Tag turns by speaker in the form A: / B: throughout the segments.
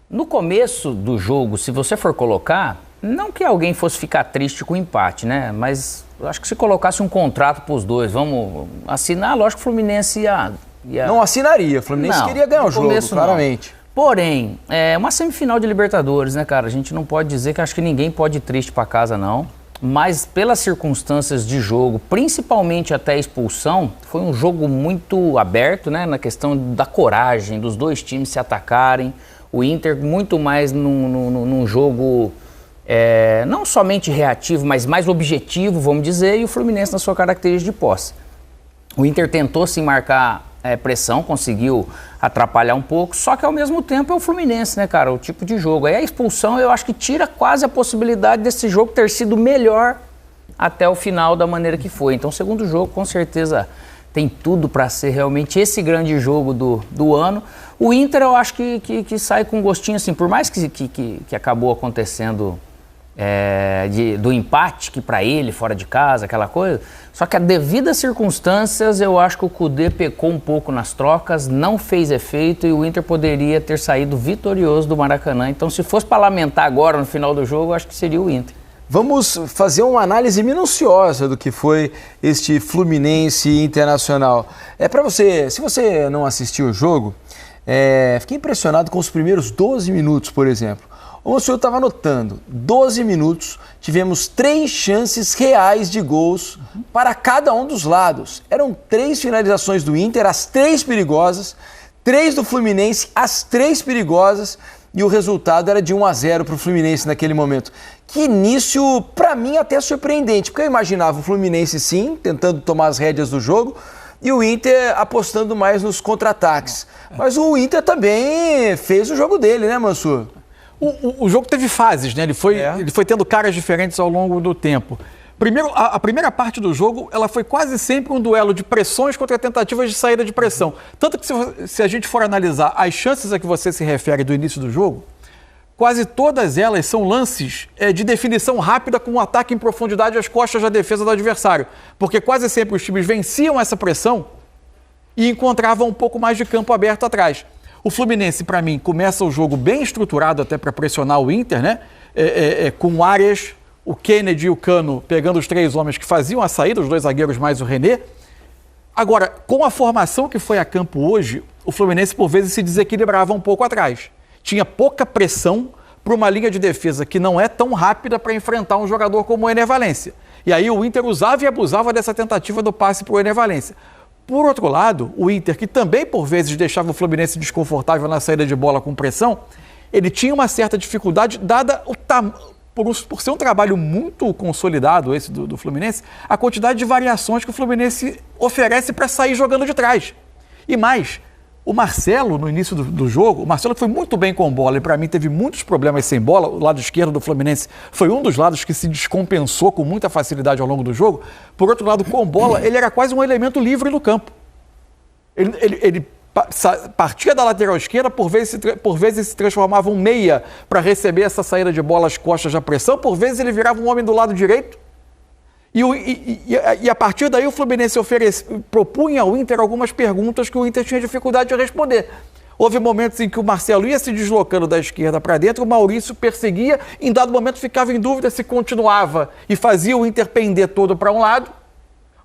A: No começo do jogo, se você for colocar, não que alguém fosse ficar triste com o empate, né? Mas eu acho que se colocasse um contrato para os dois, vamos assinar, lógico que o Fluminense ia...
B: Não assinaria, o Fluminense queria ganhar o jogo, claramente.
A: Porém, é uma semifinal de Libertadores, né, cara? A gente não pode dizer que acho que ninguém pode ir triste para casa, não. Mas pelas circunstâncias de jogo, principalmente até a expulsão, foi um jogo muito aberto, né? Na questão da coragem dos dois times se atacarem. O Inter muito mais num jogo não somente reativo, mas mais objetivo, vamos dizer, e o Fluminense na sua característica de posse. O Inter tentou sim marcar pressão, conseguiu atrapalhar um pouco, só que ao mesmo tempo é o Fluminense, né, cara? O tipo de jogo. Aí a expulsão eu acho que tira quase a possibilidade desse jogo ter sido melhor até o final da maneira que foi. Então o segundo jogo com certeza tem tudo para ser realmente esse grande jogo do ano. O Inter eu acho que sai com gostinho assim, por mais que acabou acontecendo do empate, que para ele, fora de casa, aquela coisa, só que a devidas circunstâncias eu acho que o Kudê pecou um pouco nas trocas, não fez efeito e o Inter poderia ter saído vitorioso do Maracanã. Então se fosse para lamentar agora no final do jogo, eu acho que seria o Inter.
B: Vamos fazer uma análise minuciosa do que foi este Fluminense Internacional. Para você, se você não assistiu o jogo, fiquei impressionado com os primeiros 12 minutos, por exemplo. O senhor estava anotando, 12 minutos, tivemos 3 chances reais de gols para cada um dos lados. Eram 3 finalizações do Inter, as 3 perigosas, 3 do Fluminense, as 3 perigosas, e o resultado era de 1-0 para o Fluminense naquele momento. Que início, para mim, até surpreendente, porque eu imaginava o Fluminense, sim, tentando tomar as rédeas do jogo, e o Inter apostando mais nos contra-ataques. Mas o Inter também fez o jogo dele, né, Mansur?
C: O jogo teve fases, né? Ele foi tendo caras diferentes ao longo do tempo. Primeiro, a primeira parte do jogo, ela foi quase sempre um duelo de pressões contra tentativas de saída de pressão. Tanto que se a gente for analisar as chances a que você se refere do início do jogo, quase todas elas são lances de definição rápida com um ataque em profundidade às costas da defesa do adversário. Porque quase sempre os times venciam essa pressão e encontravam um pouco mais de campo aberto atrás. O Fluminense, para mim, começa o jogo bem estruturado até para pressionar o Inter, né? Com o Arias, o Kennedy e o Cano pegando os 3 homens que faziam a saída, os 2 zagueiros mais o René. Agora, com a formação que foi a campo hoje, o Fluminense por vezes se desequilibrava um pouco atrás. Tinha pouca pressão para uma linha de defesa que não é tão rápida para enfrentar um jogador como o Ener Valencia. E aí o Inter usava e abusava dessa tentativa do passe para o Ener Valencia. Por outro lado, o Inter, que também por vezes deixava o Fluminense desconfortável na saída de bola com pressão, ele tinha uma certa dificuldade, dada por ser um trabalho muito consolidado esse do Fluminense, a quantidade de variações que o Fluminense oferece para sair jogando de trás. E mais, o Marcelo, no início do jogo, o Marcelo foi muito bem com bola e para mim teve muitos problemas sem bola. O lado esquerdo do Fluminense foi um dos lados que se descompensou com muita facilidade ao longo do jogo. Por outro lado, com bola, ele era quase um elemento livre no campo. Ele partia da lateral esquerda, por vezes se transformava um meia para receber essa saída de bola às costas da pressão, por vezes ele virava um homem do lado direito. E a partir daí o Fluminense propunha ao Inter algumas perguntas que o Inter tinha dificuldade de responder. Houve momentos em que o Marcelo ia se deslocando da esquerda para dentro, o Maurício perseguia, em dado momento ficava em dúvida se continuava e fazia o Inter pender todo para um lado,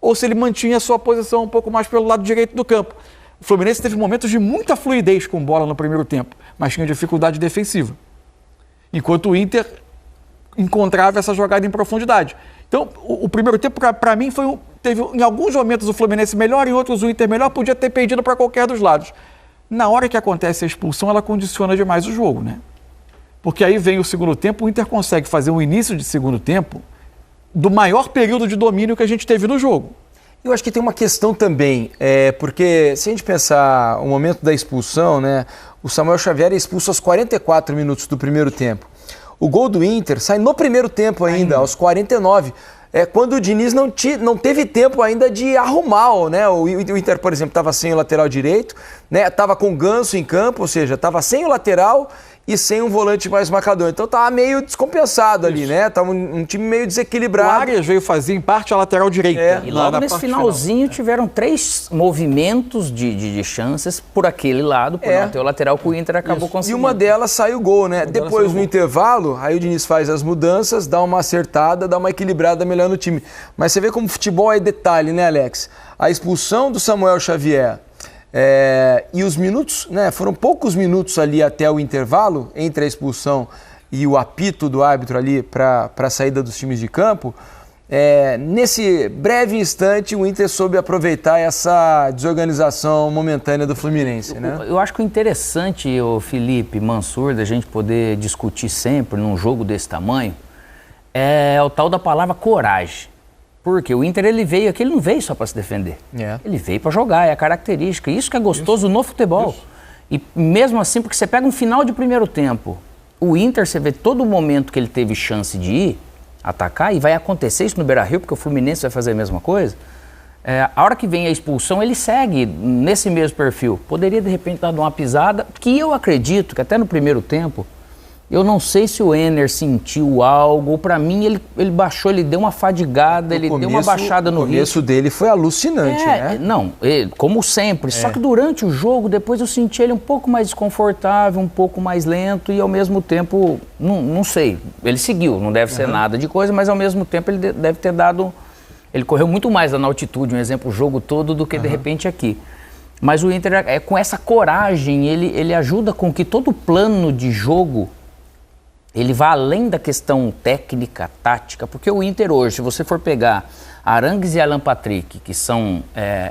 C: ou se ele mantinha a sua posição um pouco mais pelo lado direito do campo. O Fluminense teve momentos de muita fluidez com bola no primeiro tempo, mas tinha dificuldade defensiva. Enquanto o Inter encontrava essa jogada em profundidade. Então, o primeiro tempo, para mim, teve em alguns momentos o Fluminense melhor, em outros o Inter melhor, podia ter perdido para qualquer dos lados. Na hora que acontece a expulsão, ela condiciona demais o jogo, né? Porque aí vem o segundo tempo, o Inter consegue fazer um início de segundo tempo do maior período de domínio que a gente teve no jogo.
B: Eu acho que tem uma questão também, porque se a gente pensar o momento da expulsão, né, o Samuel Xavier é expulso aos 44 minutos do primeiro tempo. O gol do Inter sai no primeiro tempo ainda, aos 49. Quando o Diniz não teve tempo ainda de arrumar, né? O Inter, por exemplo, estava sem o lateral direito, né? Estava com o Ganso em campo, ou seja, estava sem o lateral e sem um volante mais marcador. Então tava meio descompensado ali, né? Tava um time meio desequilibrado.
C: O Arias veio fazer em parte a lateral direita.
A: E logo nesse finalzinho tiveram 3 movimentos de chances por aquele lado, por não ter o lateral que o Inter acabou conseguindo.
B: E uma delas saiu gol, né? Depois, no intervalo, aí o Diniz faz as mudanças, dá uma acertada, dá uma equilibrada melhor no time. Mas você vê como futebol é detalhe, né, Alex? A expulsão do Samuel Xavier e os minutos, né? Foram poucos minutos ali até o intervalo, entre a expulsão e o apito do árbitro ali para a saída dos times de campo. Nesse breve instante, o Inter soube aproveitar essa desorganização momentânea do Fluminense, né?
A: Eu acho que o interessante, Felipe Mansur, da gente poder discutir sempre num jogo desse tamanho, é o tal da palavra coragem. Porque o Inter, ele veio aqui, ele não veio só para se defender. Ele veio para jogar, é a característica. Isso que é gostoso no futebol. E mesmo assim, porque você pega um final de primeiro tempo, o Inter, você vê todo o momento que ele teve chance de ir, atacar, e vai acontecer isso no Beira-Rio, porque o Fluminense vai fazer a mesma coisa. A hora que vem a expulsão, ele segue nesse mesmo perfil. Poderia, de repente, dar uma pisada, que eu acredito que até no primeiro tempo, eu não sei se o Enner sentiu algo, para mim ele baixou, ele deu uma fadigada, deu uma baixada no ritmo.
B: O começo dele foi alucinante, né?
A: Não, como sempre, só que durante o jogo, depois eu senti ele um pouco mais desconfortável, um pouco mais lento e ao mesmo tempo, não sei, ele seguiu, não deve ser nada de coisa, mas ao mesmo tempo ele deve ter dado, ele correu muito mais na altitude, um exemplo, o jogo todo do que de repente aqui. Mas o Inter, com essa coragem, ele ajuda com que todo o plano de jogo ele vai além da questão técnica, tática, porque o Inter hoje, se você for pegar Arangues e Alan Patrick, que são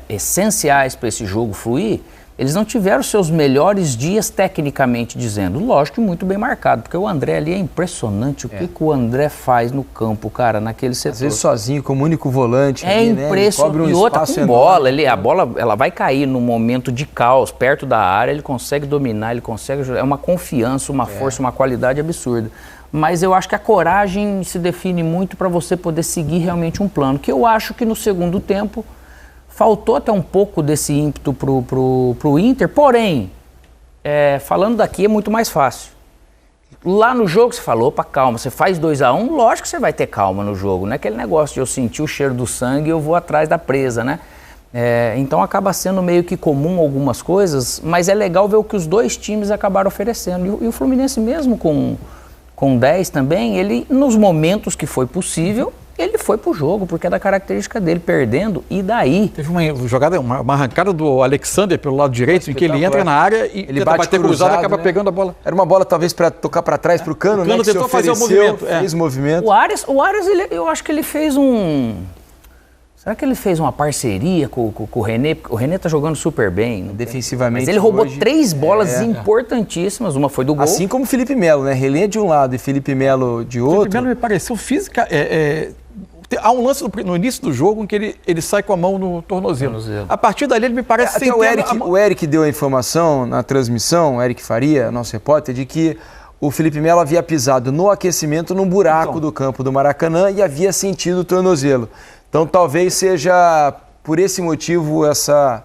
A: essenciais para esse jogo fluir, eles não tiveram seus melhores dias tecnicamente dizendo. Lógico que muito bem marcado, porque o André ali é impressionante o que o André faz no campo, cara, naquele setor.
B: Às vezes sozinho, como único volante.
A: É impressionante. E outra com bola, a bola ela vai cair no momento de caos, perto da área, ele consegue dominar, ele consegue... É uma confiança, uma força, uma qualidade absurda. Mas eu acho que a coragem se define muito para você poder seguir realmente um plano, que eu acho que no segundo tempo faltou até um pouco desse ímpeto pro Inter, porém, falando daqui é muito mais fácil. Lá no jogo você falou, opa, calma, você faz 2-1, lógico que você vai ter calma no jogo, não é aquele negócio de eu sentir o cheiro do sangue e eu vou atrás da presa, né? Então acaba sendo meio que comum algumas coisas, mas é legal ver o que os dois times acabaram oferecendo. E o Fluminense mesmo com 10 também, ele nos momentos que foi possível, ele foi pro jogo, porque é da característica dele, perdendo, e daí...
C: Teve uma jogada, uma arrancada do Alexander pelo lado direito, em que ele entra na área e ele tenta bater cruzado, acaba pegando a bola.
B: Era uma bola talvez para tocar para trás pro Cano,
C: o Cano tentou fazer o movimento.
B: Fez o movimento.
A: O Arias eu acho que ele fez Será que ele fez uma parceria com o René? Porque o René tá jogando super bem.
B: Defensivamente.
A: Mas ele roubou 3 bolas importantíssímos. Uma foi do gol.
B: Assim como o Felipe Melo, né? René de um lado e Felipe Melo de outro.
C: Felipe Melo me pareceu física... Há um lance no início do jogo em que ele sai com a mão no tornozelo. A partir dali ele me parece...
B: Até o Eric deu a informação na transmissão, o Eric Faria, nosso repórter, de que o Felipe Melo havia pisado no aquecimento num buraco do campo do Maracanã e havia sentido o tornozelo. Então talvez seja por esse motivo essa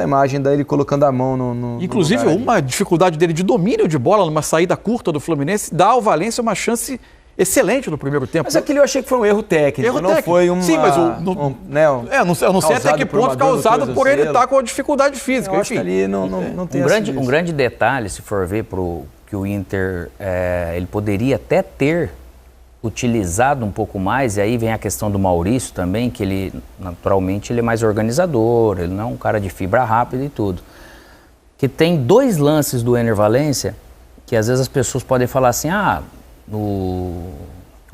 B: imagem dele colocando a mão no
C: Inclusive, uma dificuldade dele de domínio de bola numa saída curta do Fluminense dá ao Valência uma chance excelente no primeiro tempo.
B: Mas aquilo eu achei que foi um erro técnico, foi uma...
C: Sim, mas eu não sei até que ponto causado por ele estar com a dificuldade física.
B: Eu acho que ali não tem
A: um grande detalhe, se for ver que o Inter, ele poderia até ter utilizado um pouco mais, e aí vem a questão do Maurício também, que ele, naturalmente, ele é mais organizador, ele não é um cara de fibra rápida e tudo. Que tem 2 lances do Enner Valencia, que às vezes as pessoas podem falar assim, o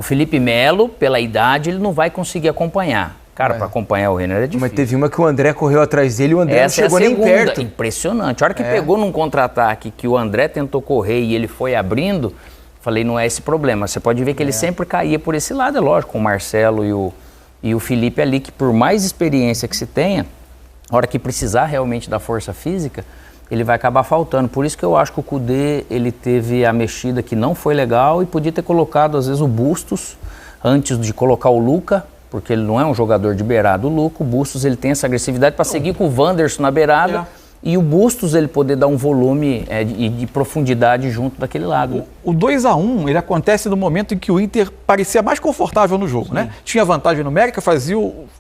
A: Felipe Melo, pela idade, ele não vai conseguir acompanhar. Cara, para acompanhar o Renner é difícil.
B: Mas teve uma que o André correu atrás dele e o André não chegou nem perto.
A: Impressionante. A hora que pegou num contra-ataque, que o André tentou correr e ele foi abrindo, falei, não é esse problema. Você pode ver que ele sempre caía por esse lado, é lógico, com o Marcelo e o Felipe ali, que por mais experiência que se tenha, a hora que precisar realmente da força física, ele vai acabar faltando. Por isso que eu acho que o Kudê, ele teve a mexida que não foi legal e podia ter colocado, às vezes, o Bustos antes de colocar o Luca, porque ele não é um jogador de beirada. O Luca, o Bustos, ele tem essa agressividade para seguir com o Wanderson na beirada e o Bustos ele poder dar um volume de profundidade junto daquele lado.
C: O 2-1 ele acontece no momento em que o Inter parecia mais confortável no jogo, né? Tinha vantagem numérica, fazia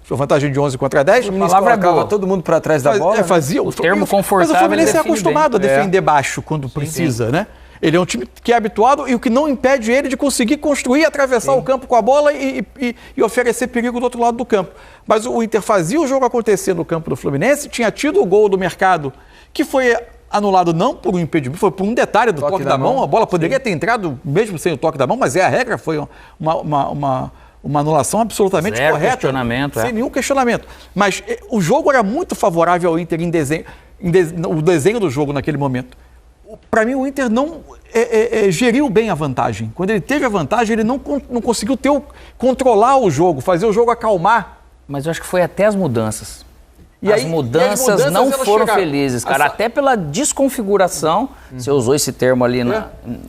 C: vantagem de 11 contra 10.
B: O palavra colocava todo mundo para trás da bola.
C: Fazia
A: o termo confortável.
C: Mas o Fluminense é acostumado a defender baixo quando precisa, né? Ele é um time que é habituado e o que não impede ele de conseguir construir, atravessar o campo com a bola e oferecer perigo do outro lado do campo. Mas o Inter fazia o jogo acontecer no campo do Fluminense, tinha tido o gol do Mercado, que foi anulado não por um impedimento, foi por um detalhe do toque da mão. A bola poderia ter entrado mesmo sem o toque da mão, mas a regra, foi uma anulação absolutamente
A: Zero
C: correta.
A: Questionamento,
C: sem nenhum questionamento. Mas o jogo era muito favorável ao Inter o desenho do jogo naquele momento. Para mim, o Inter não geriu bem a vantagem. Quando ele teve a vantagem, ele não conseguiu controlar o jogo, fazer o jogo acalmar.
A: Mas eu acho que foi até as mudanças.
C: E
A: as mudanças não foram felizes, cara. Até pela desconfiguração, você usou esse termo ali,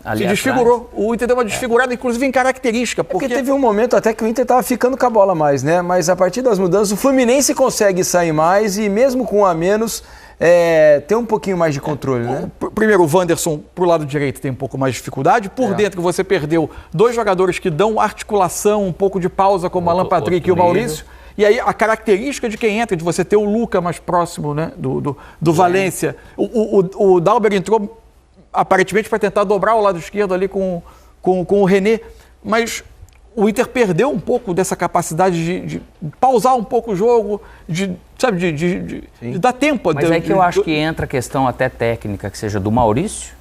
A: ali
C: se desfigurou. O Inter deu uma desfigurada, inclusive em característica.
B: Porque teve um momento até que o Inter estava ficando com a bola mais, né? Mas a partir das mudanças, o Fluminense consegue sair mais e mesmo com um a menos... ter um pouquinho mais de controle, né?
C: Primeiro, o Wanderson, pro lado direito, tem um pouco mais de dificuldade. Por dentro, você perdeu 2 jogadores que dão articulação, um pouco de pausa, como o Alan Patrick e o Maurício. E aí, a característica de quem entra, de você ter o Luca mais próximo, né, do Valência. O Dauber entrou, aparentemente, para tentar dobrar o lado esquerdo ali com o René. Mas... o Inter perdeu um pouco dessa capacidade de pausar um pouco o jogo, de dar tempo.
A: Mas é que eu acho que entra a questão até técnica, que seja do Maurício,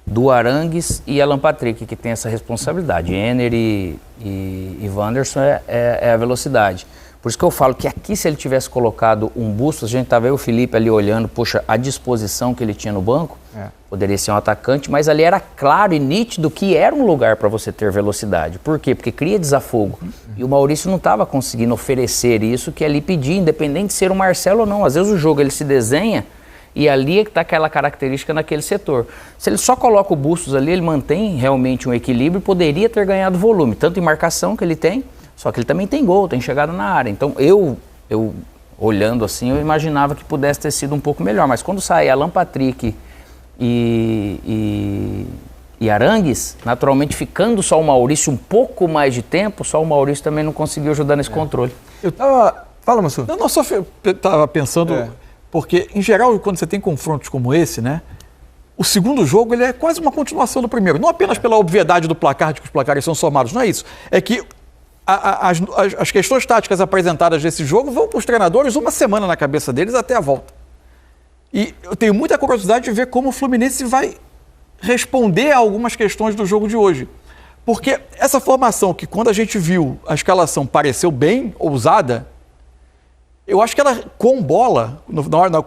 A: do Arangues e Alan Patrick, que tem essa responsabilidade. Enner e Wanderson é a velocidade. Por isso que eu falo que aqui, se ele tivesse colocado um Bustos, a gente estava aí o Felipe ali olhando, poxa, a disposição que ele tinha no banco, poderia ser um atacante, mas ali era claro e nítido que era um lugar para você ter velocidade. Por quê? Porque cria desafogo. E o Maurício não estava conseguindo oferecer isso que ali pedia, independente de ser o Marcelo ou não. Às vezes o jogo ele se desenha e ali é que está aquela característica naquele setor. Se ele só coloca o Bustos ali, ele mantém realmente um equilíbrio e poderia ter ganhado volume, tanto em marcação que ele tem, só que ele também tem gol, tem chegada na área. Então eu olhando assim, eu imaginava que pudesse ter sido um pouco melhor. Mas quando sai Alan Patrick e Arangues, naturalmente ficando só o Maurício um pouco mais de tempo, só o Maurício também não conseguiu ajudar nesse controle.
B: Fala, Massu.
C: Não, só estava pensando, porque em geral, quando você tem confrontos como esse, né? O segundo jogo ele é quase uma continuação do primeiro. Não apenas pela obviedade do placar, de que os placares são somados, não é isso. É que as questões táticas apresentadas nesse jogo vão para os treinadores uma semana na cabeça deles até a volta. E eu tenho muita curiosidade de ver como o Fluminense vai responder a algumas questões do jogo de hoje. Porque essa formação que quando a gente viu a escalação pareceu bem ousada, eu acho que ela, com bola,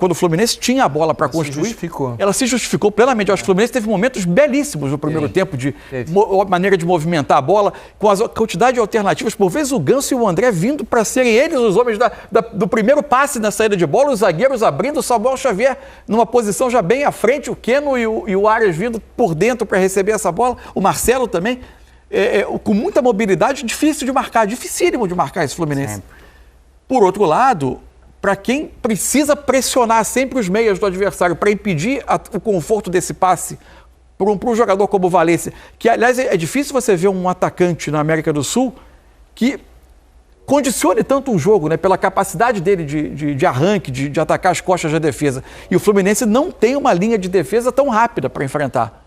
C: quando o Fluminense tinha a bola para construir, ela se justificou plenamente. Eu acho que o Fluminense teve momentos belíssimos no primeiro tempo, de maneira de movimentar a bola, com a quantidade de alternativas. Por vezes o Ganso e o André vindo para serem eles os homens do primeiro passe na saída de bola, os zagueiros abrindo, o Samuel Xavier numa posição já bem à frente, o Keno e o Arias vindo por dentro para receber essa bola, o Marcelo também, com muita mobilidade, difícil de marcar, dificílimo de marcar esse Fluminense. Sempre. Por outro lado, para quem precisa pressionar sempre os meias do adversário para impedir o conforto desse passe para um jogador como o Valência, que, aliás, é difícil você ver um atacante na América do Sul que condicione tanto um jogo, né, pela capacidade dele de arranque, de atacar as costas da defesa. E o Fluminense não tem uma linha de defesa tão rápida para enfrentar.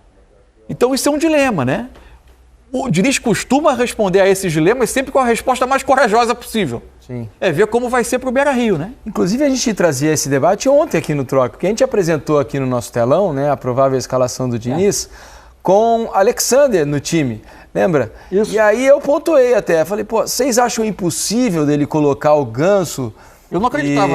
C: Então isso é um dilema, né? O Diniz costuma responder a esses dilemas sempre com a resposta mais corajosa possível.
B: Sim.
C: É ver como vai ser para o Beira-Rio, né?
B: Inclusive, a gente trazia esse debate ontem aqui no Troca, porque a gente apresentou aqui no nosso telão, né, a provável escalação do Diniz, com Alexander no time, lembra? Isso. E aí eu pontuei até, falei, pô, vocês acham impossível dele colocar o Ganso...
C: Eu não acreditava.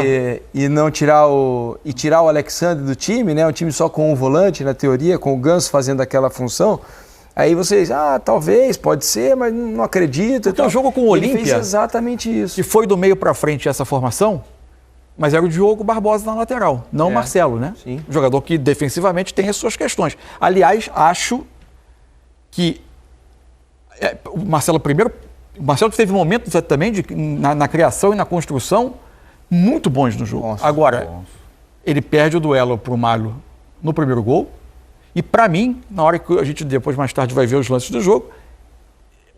B: E não tirar o Alexander do time, né? Um time só com um volante, na teoria, com o Ganso fazendo aquela função... Aí vocês, talvez, pode ser, mas não acredito.
C: Então, o jogo com o Olímpia...
B: Ele fez exatamente isso.
C: Que foi do meio para frente essa formação, mas era o Diogo Barbosa na lateral, não o Marcelo, né? Sim. Um jogador que defensivamente tem as suas questões. Aliás, acho que o Marcelo teve momentos também na criação e na construção muito bons no jogo. Nossa, agora, ele perde o duelo para o Marlon no primeiro gol. E para mim, na hora que a gente depois mais tarde vai ver os lances do jogo,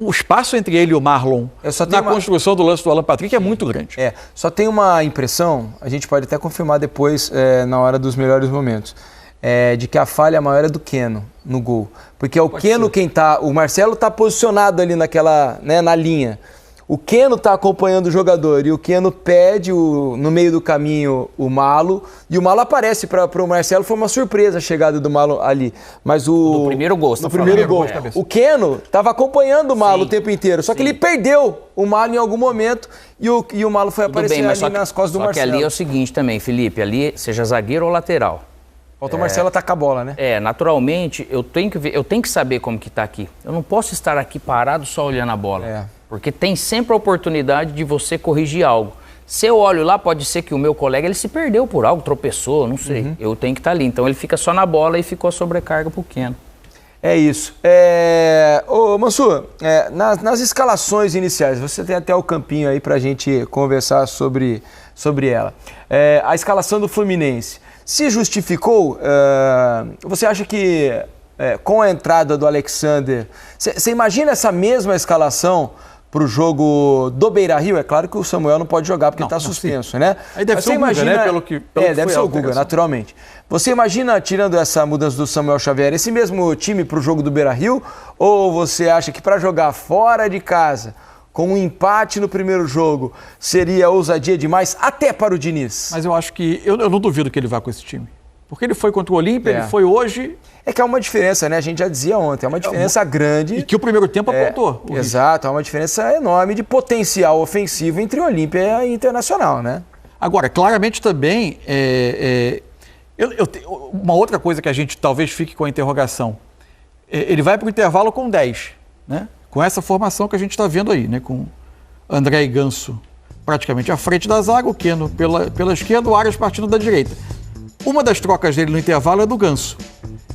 C: o espaço entre ele e o Marlon na construção do lance do Alan Patrick é muito grande.
B: Só tem uma impressão, a gente pode até confirmar depois na hora dos melhores momentos, de que a falha maior é do Keno no gol. Porque é o Keno quem tá. O Marcelo tá posicionado ali naquela, né, na linha. O Keno tá acompanhando o jogador e o Keno pede no meio do caminho o Malo e o Malo aparece para o Marcelo. Foi uma surpresa a chegada do Malo ali. Mas
A: no primeiro gol,
B: no primeiro gol. O Keno tava acompanhando o Malo o tempo inteiro, só que ele perdeu o Malo em algum momento e o Malo foi aparecer ali nas costas do Marcelo.
A: Só que ali é o seguinte também, Felipe, ali seja zagueiro ou lateral.
B: Falta o Marcelo atacar a bola, né?
A: Naturalmente, eu tenho que saber como que tá aqui. Eu não posso estar aqui parado só olhando a bola. Porque tem sempre a oportunidade de você corrigir algo. Se eu olho lá, pode ser que o meu colega ele se perdeu por algo, tropeçou, não sei. Eu tenho que estar ali. Então ele fica só na bola e ficou a sobrecarga pro Keno.
B: É isso. Ô, Mansur, nas escalações iniciais, você tem até o campinho aí pra gente conversar sobre ela. A escalação do Fluminense se justificou? Você acha que com a entrada do Alexander, você imagina essa mesma escalação para o jogo do Beira-Rio? É claro que o Samuel não pode jogar porque está suspenso, né?
C: Aí deve ser o Guga, né? Pelo que
B: deve ser o Guga, naturalmente. Você imagina, tirando essa mudança do Samuel Xavier, esse mesmo time para o jogo do Beira-Rio? Ou você acha que para jogar fora de casa, com um empate no primeiro jogo, seria ousadia demais até para o Diniz?
C: Mas eu acho que... Eu não duvido que ele vá com esse time. Porque ele foi contra o Olímpia, ele foi hoje...
B: É que há uma diferença, né? A gente já dizia ontem, é uma diferença grande.
C: E que o primeiro tempo apontou.
B: Exato, há uma diferença enorme de potencial ofensivo entre Olímpia e Internacional, né?
C: Agora, claramente também, uma outra coisa que a gente talvez fique com a interrogação, ele vai para o intervalo com 10, né? Com essa formação que a gente está vendo aí, né? Com André e Ganso praticamente à frente da zaga, o Keno pela esquerda, o Arias partindo da direita. Uma das trocas dele no intervalo é do Ganso.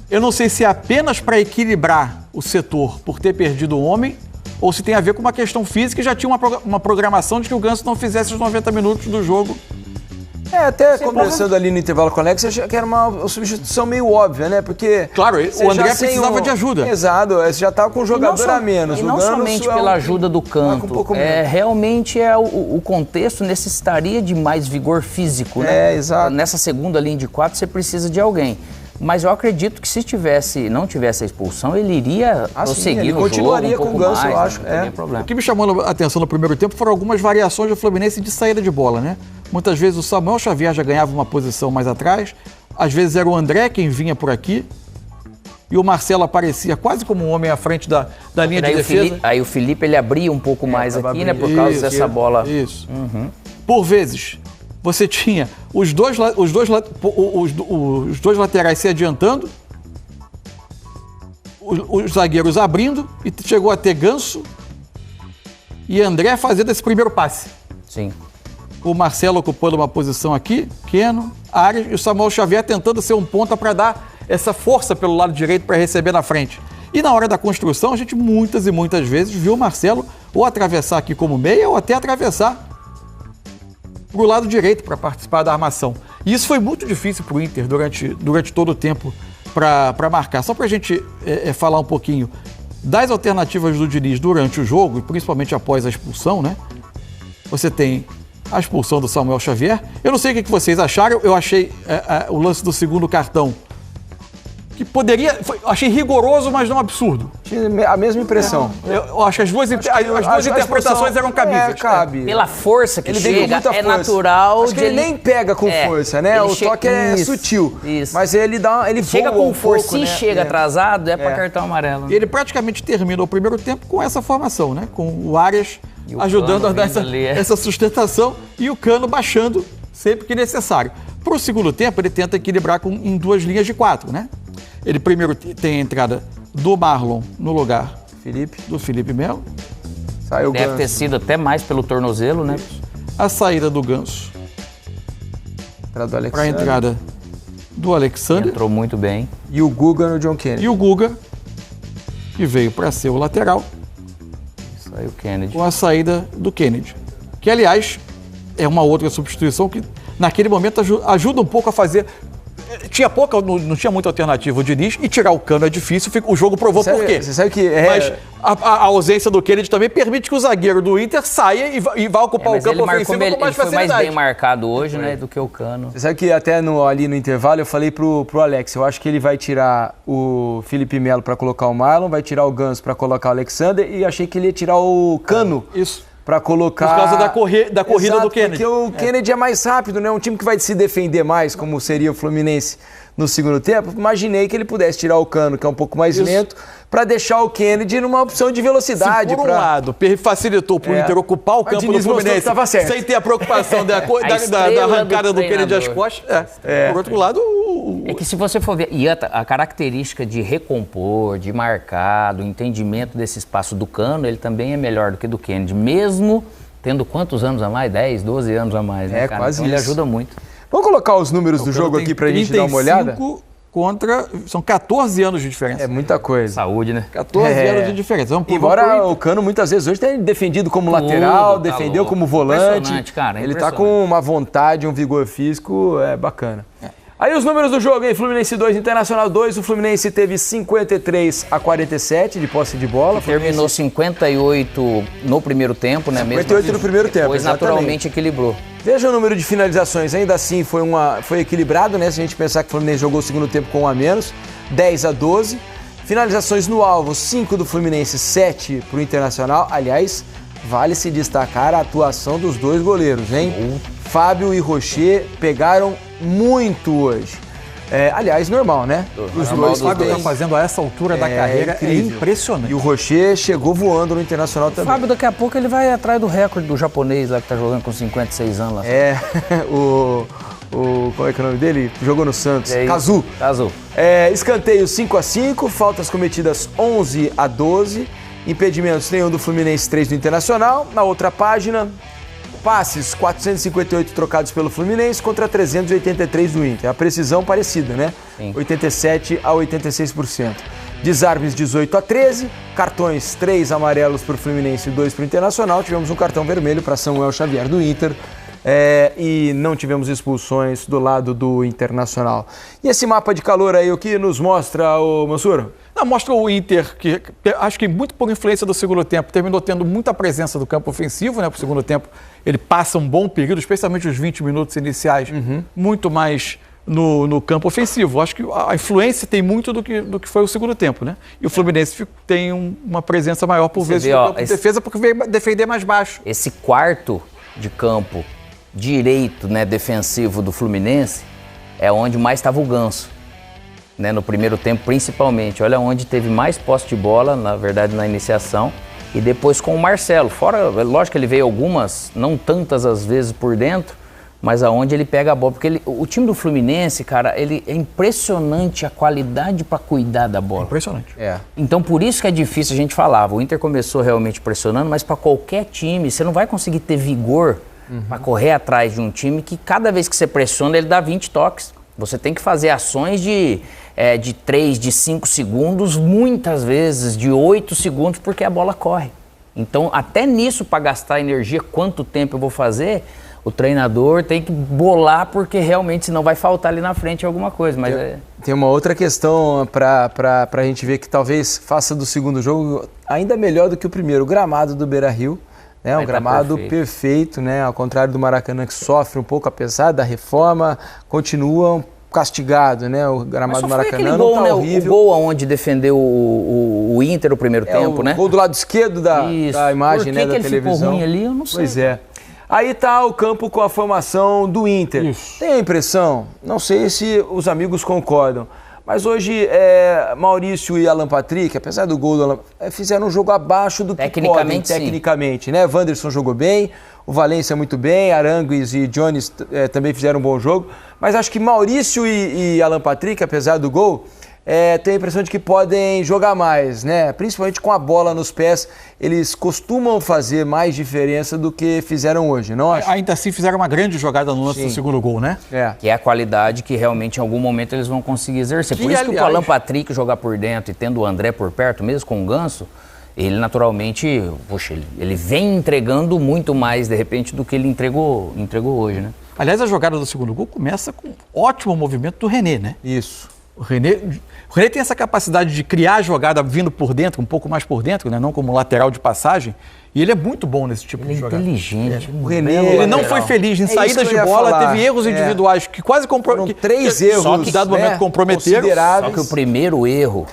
C: Eu não sei se é apenas para equilibrar o setor por ter perdido o homem ou se tem a ver com uma questão física e já tinha uma programação de que o Ganso não fizesse os 90 minutos do jogo.
B: Até conversando ali no intervalo com o Alex, achei que era uma substituição meio óbvia, né? Porque...
C: Claro, o André precisava de ajuda.
B: Exato, você já estava com um jogador a menos.
A: E não somente pela ajuda do canto, realmente o contexto necessitaria de mais vigor físico, né?
B: Exato.
A: Nessa segunda linha de 4 você precisa de alguém. Mas eu acredito que se não tivesse a expulsão, ele iria prosseguir no
B: continuaria
A: jogo um
B: com o Ganso, eu acho.
C: O que me chamou a atenção no primeiro tempo foram algumas variações do Fluminense de saída de bola, né? Muitas vezes o Samuel Xavier já ganhava uma posição mais atrás, às vezes era o André quem vinha por aqui, e o Marcelo aparecia quase como um homem à frente da linha de defesa.
A: Aí o Felipe ele abria um pouco mais aqui, né? Por causa dessa bola.
C: Isso. Por vezes, você tinha os dois laterais se adiantando, os zagueiros abrindo, e chegou a ter Ganso e André fazendo esse primeiro passe.
A: Sim.
C: O Marcelo ocupando uma posição aqui, Keno, Arias, e o Samuel Xavier tentando ser um ponta para dar essa força pelo lado direito para receber na frente. E na hora da construção, a gente muitas e muitas vezes viu o Marcelo ou atravessar aqui como meia ou até atravessar para o lado direito para participar da armação. E isso foi muito difícil para o Inter durante todo o tempo para marcar. Só para a gente falar um pouquinho das alternativas do Diniz durante o jogo, e principalmente após a expulsão, né? Você tem a expulsão do Samuel Xavier. Eu não sei o que vocês acharam, eu achei o lance do segundo cartão que achei rigoroso, mas não absurdo.
B: Tinha a mesma impressão.
C: Eu acho que as duas interpretações eram cabíveis.
B: Cabe.
A: Pela força que
B: ele
A: chega,
B: força.
A: Natural.
B: Acho que ele nem pega com força, né? O toque é sutil.
A: Isso.
B: Mas ele
A: chega
B: voa
A: com força.
B: pouco,
A: Se chega atrasado, é para cartão amarelo.
C: E ele praticamente terminou o primeiro tempo com essa formação, né? Com o Arias ajudando a dar essa sustentação e o Cano baixando sempre que necessário. Para o segundo tempo, ele tenta equilibrar em duas linhas de 4, né? Ele primeiro tem a entrada do Marlon no lugar do Felipe Melo.
A: Deve ter sido até mais pelo tornozelo, né?
C: A saída do Ganso para a entrada do Alexander.
A: Entrou muito bem.
B: E o Guga no John Kennedy.
C: E o Guga, que veio para ser o lateral.
A: Saiu o Kennedy.
C: Com a saída do Kennedy. Que, aliás, é uma outra substituição que naquele momento ajuda um pouco a fazer... não tinha muita alternativa o Diniz, e tirar o Cano é difícil, o jogo provou por quê.
B: Você sabe que
C: Mas a ausência do Kennedy também permite que o zagueiro do Inter saia e vá ocupar o campo ofensivo com mais facilidade.
A: Ele foi mais bem marcado hoje, né, do que o Cano.
B: Você sabe que até ali no intervalo eu falei pro Alex, eu acho que ele vai tirar o Felipe Melo para colocar o Marlon, vai tirar o Ganso para colocar o Alexander, e achei que ele ia tirar o Cano.
C: Isso.
B: Para colocar...
C: Por causa da corrida
B: Exato,
C: do Kennedy.
B: Porque o Kennedy é mais rápido, né? Um time que vai se defender mais, como seria o Fluminense no segundo tempo. Imaginei que ele pudesse tirar o Cano, que é um pouco mais lento, para deixar o Kennedy numa opção de velocidade.
C: Se por um lado facilitou para o Inter ocupar o campo do Fluminense sem ter a preocupação da arrancada do Kennedy às costas. Por outro lado...
A: É que se você for ver, e a característica de recompor, de marcar, do entendimento desse espaço do Cano, ele também é melhor do que do Kennedy, mesmo tendo quantos anos a mais? 10, 12 anos a mais, né, cara?
B: Quase
A: então
B: isso.
A: Ele ajuda muito.
B: Vamos colocar os números do jogo aqui pra gente dar uma olhada?
C: São 14 anos de diferença.
B: É muita coisa.
A: Saúde, né?
C: 14 anos de diferença.
B: Embora o Cano muitas vezes hoje tenha defendido como lateral, defendeu como volante.
A: Cara,
B: ele tá com uma vontade, um vigor físico bacana. Aí os números do jogo, hein? Fluminense 2, Internacional 2. O Fluminense teve 53-47 de posse de bola.
A: Terminou 58 no primeiro tempo, né?
B: 58 no primeiro tempo,
A: depois naturalmente equilibrou.
B: Veja o número de finalizações, ainda assim foi equilibrado, né? Se a gente pensar que o Fluminense jogou o segundo tempo com 1 a menos, 10-12. Finalizações no alvo, 5 do Fluminense, 7 para o Internacional. Aliás, vale se destacar a atuação dos dois goleiros, hein? Fábio e Rocher pegaram muito hoje. Aliás, normal, né?
C: Os dois. O Fábio está fazendo a essa altura da carreira, é impressionante.
B: E o Rocher chegou voando no Internacional também.
A: O Fábio, daqui a pouco, ele vai atrás do recorde do japonês lá que tá jogando com 56 anos lá.
B: Qual é que é o nome dele? Jogou no Santos. Cazu. Escanteio 5-5, faltas cometidas 11-12, impedimentos nenhum do Fluminense, 3 do Internacional. Na outra página, passes 458 trocados pelo Fluminense contra 383 do Inter. A precisão parecida, né? Sim. 87-86%. Desarmes 18-13, cartões 3 amarelos para o Fluminense e 2 para o Internacional. Tivemos um cartão vermelho para Samuel Xavier do Inter. E não tivemos expulsões do lado do Internacional. E esse mapa de calor aí, o que nos mostra, o Mansur?
C: Mostra o Inter, que acho que muito por influência do segundo tempo, terminou tendo muita presença do campo ofensivo, né? Pro segundo tempo ele passa um bom período, especialmente os 20 minutos iniciais, muito mais no campo ofensivo. Acho que a influência tem muito do que foi o segundo tempo, né? E o Fluminense tem uma presença maior por vezes no campo de defesa, porque veio defender mais baixo.
A: Esse quarto de campo direito, né, defensivo do Fluminense é onde mais estava o Ganso, né, no primeiro tempo principalmente. Olha onde teve mais posse de bola, na verdade, na iniciação, e depois com o Marcelo. Fora, lógico que ele veio algumas, não tantas às vezes por dentro, mas aonde ele pega a bola. Porque o time do Fluminense, cara, ele é impressionante a qualidade para cuidar da bola.
C: Impressionante.
A: Então, por isso que é difícil, a gente falava, o Inter começou realmente pressionando, mas para qualquer time, você não vai conseguir ter vigor para correr atrás de um time que cada vez que você pressiona, ele dá 20 toques. Você tem que fazer ações de 3, de 5 segundos, muitas vezes de 8 segundos, porque a bola corre. Então, até nisso, para gastar energia, quanto tempo eu vou fazer, o treinador tem que bolar, porque realmente senão vai faltar ali na frente alguma coisa. Mas
B: Tem uma outra questão para a gente ver que talvez faça do segundo jogo ainda melhor do que o primeiro. O gramado do Beira-Rio. Um gramado perfeito, né? Ao contrário do Maracanã, que sofre um pouco, apesar da reforma, continua castigado, né? O gramado do Maracanã não tá horrível.
A: O gol aonde defendeu o Inter o primeiro tempo, né?
B: O gol do lado esquerdo da imagem, né, da televisão.
A: Por que ele ficou ruim ali, eu não sei.
B: Pois é. Aí tá o campo com a formação do Inter.
C: Isso.
B: Tem a impressão, não sei se os amigos concordam, mas hoje Maurício e Alan Patrick, apesar do gol do Alan, fizeram um jogo abaixo do que podem, tecnicamente, né? Wanderson jogou bem, o Valência muito bem, Arangues e Jones também fizeram um bom jogo, mas acho que Maurício e Alan Patrick, apesar do gol, tenho a impressão de que podem jogar mais, né? Principalmente com a bola nos pés, eles costumam fazer mais diferença do que fizeram hoje, não acho?
C: Ainda assim fizeram uma grande jogada no lance do segundo gol, né?
A: Que é a qualidade que realmente em algum momento eles vão conseguir exercer. Por isso que o Alan Patrick jogar por dentro e tendo o André por perto, mesmo com o Ganso, ele naturalmente, ele vem entregando muito mais de repente do que ele entregou hoje, né?
C: Aliás, a jogada do segundo gol começa com um ótimo movimento do René, né?
B: Isso.
C: O René tem essa capacidade de criar a jogada vindo por dentro, um pouco mais por dentro, né? Não como lateral de passagem. E ele é muito bom nesse tipo de jogada.
A: Inteligente.
B: O René,
C: Ele não foi feliz em saídas de bola, teve erros individuais que quase comprometeram.
B: 3 erros,
C: só que dado momento comprometeram.
A: Só que o primeiro erro,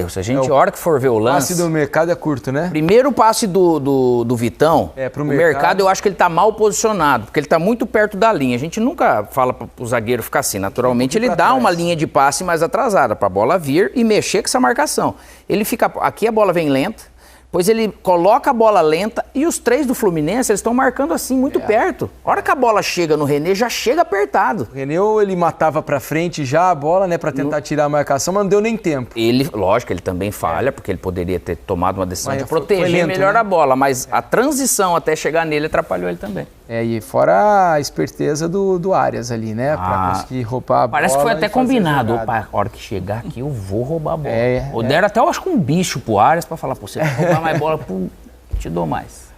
A: se a gente, a hora que for ver o
B: O
A: lance...
B: passe do mercado é curto, né?
A: Primeiro passe do Vitão,
B: pro
A: o
B: mercado
A: eu acho que ele tá mal posicionado, porque ele tá muito perto da linha. A gente nunca fala para o zagueiro ficar assim. Naturalmente, ele dá uma linha de passe mais atrasada para a bola vir e mexer com essa marcação. Ele fica... Aqui a bola vem lenta, pois ele coloca a bola lenta e os 3 do Fluminense, eles estão marcando assim, muito perto. A hora que a bola chega no René, já chega apertado.
B: O René, ele matava pra frente já a bola, né, pra tentar tirar a marcação, mas não deu nem tempo.
A: Lógico, ele também falha, porque ele poderia ter tomado uma decisão de
B: foi
A: proteger
B: lento,
A: melhor
B: né?
A: a bola, mas a transição até chegar nele atrapalhou ele também.
B: E fora a esperteza do Arias ali, né, pra conseguir roubar a bola.
A: Parece que foi até
B: e fazer
A: combinado.
B: a jogada.
A: Opa, a hora que chegar aqui, eu vou roubar a bola. Deram até, eu acho que um bicho pro Arias pra falar, pô, você vai roubar mais bola, te dou mais.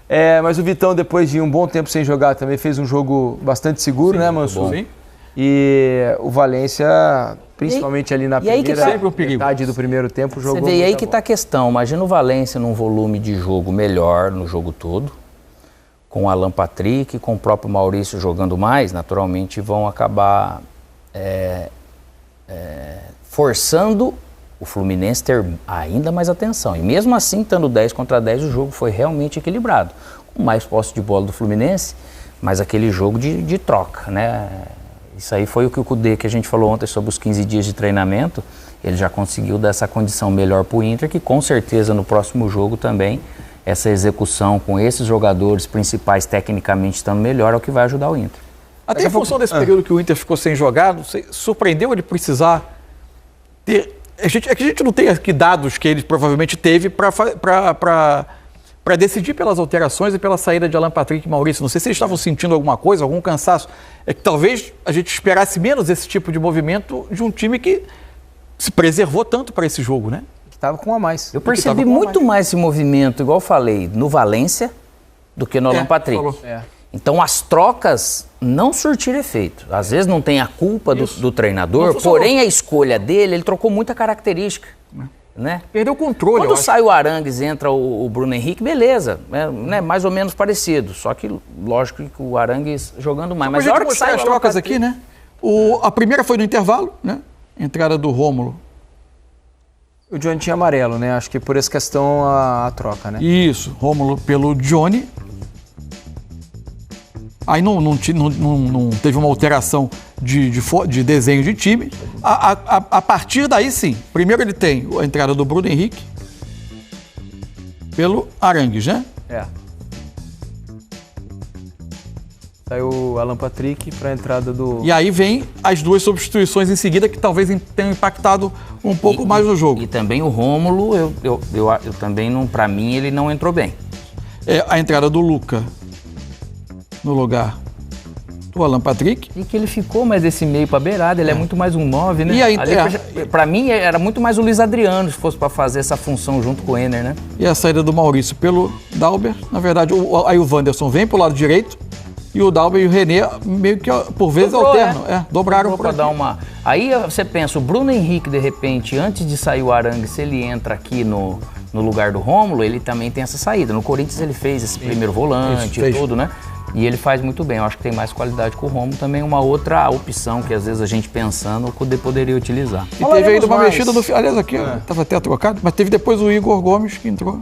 B: Mas o Vitão, depois de um bom tempo sem jogar, também fez um jogo bastante seguro, né, Mansur?
C: Sim.
B: E o Valência, principalmente ali na primeira metade do primeiro tempo, jogou.
A: Você vê aí que tá a questão. Imagina o Valência num volume de jogo melhor no jogo todo, com o Alan Patrick, com o próprio Maurício jogando mais, naturalmente vão acabar forçando o Fluminense ter ainda mais atenção. E mesmo assim, estando 10 contra 10, o jogo foi realmente equilibrado. Com mais posse de bola do Fluminense, mas aquele jogo de troca, né? Isso aí foi o que o Cudê, que a gente falou ontem sobre os 15 dias de treinamento, ele já conseguiu dar essa condição melhor para o Inter, que com certeza no próximo jogo também, essa execução com esses jogadores principais tecnicamente estando melhor é o que vai ajudar o Inter.
C: Até em função desse período que o Inter ficou sem jogar, surpreendeu ele precisar ter... É que a gente não tem aqui dados que ele provavelmente teve para decidir pelas alterações e pela saída de Alan Patrick e Maurício. Não sei se eles estavam sentindo alguma coisa, algum cansaço. É que talvez a gente esperasse menos esse tipo de movimento de um time que se preservou tanto para esse jogo, né?
B: Que estava com a mais.
A: Eu percebi muito mais esse movimento, igual eu falei, no Valência do que no Alan Patrick. Então as trocas não surtiram efeito. Às vezes não tem a culpa do treinador, porém a escolha dele, ele trocou muita característica. Né?
C: Perdeu o controle.
A: Quando sai o Arangues e entra o Bruno Henrique, beleza, né? Mais ou menos parecido. Só que, lógico, que o Arangues jogando mais. Mas a hora que sai
C: as trocas aqui, né? A primeira foi no intervalo, né? Entrada do Rômulo.
B: O Johnny tinha amarelo, né? Acho que por essa questão a troca, né?
C: Isso, Rômulo pelo Johnny. Aí não teve uma alteração de desenho de time. A partir daí, sim. Primeiro ele tem a entrada do Bruno Henrique pelo Arangues, né?
B: Saiu o Alan Patrick para a entrada do...
C: E aí vem as 2 substituições em seguida que talvez tenham impactado um pouco mais no jogo.
A: E também o Rômulo, eu também não, para mim, ele não entrou bem.
C: A entrada do Luca no lugar do Alan Patrick.
A: E que ele ficou mais desse meio para beirada, ele é muito mais um 9, né?
C: E aí,
A: para mim era muito mais o Luiz Adriano, se fosse para fazer essa função junto com o Ener, né?
C: E a saída do Maurício pelo Dalber. Na verdade, aí o Wanderson vem pro lado direito e o Dalber e o René meio que por vezes alternam. Dobraram
A: para dar uma... Aí você pensa, o Bruno Henrique, de repente, antes de sair o Arangues, se ele entra aqui no lugar do Rômulo, ele também tem essa saída. No Corinthians ele fez esse primeiro volante e tudo, né? E ele faz muito bem. Eu acho que tem mais qualidade que o Rômulo. Também uma outra opção que às vezes a gente pensando o Cudê poderia utilizar.
C: E teve ainda uma mexida no... Aliás, aqui estava até trocado, mas teve depois o Igor Gomes que entrou.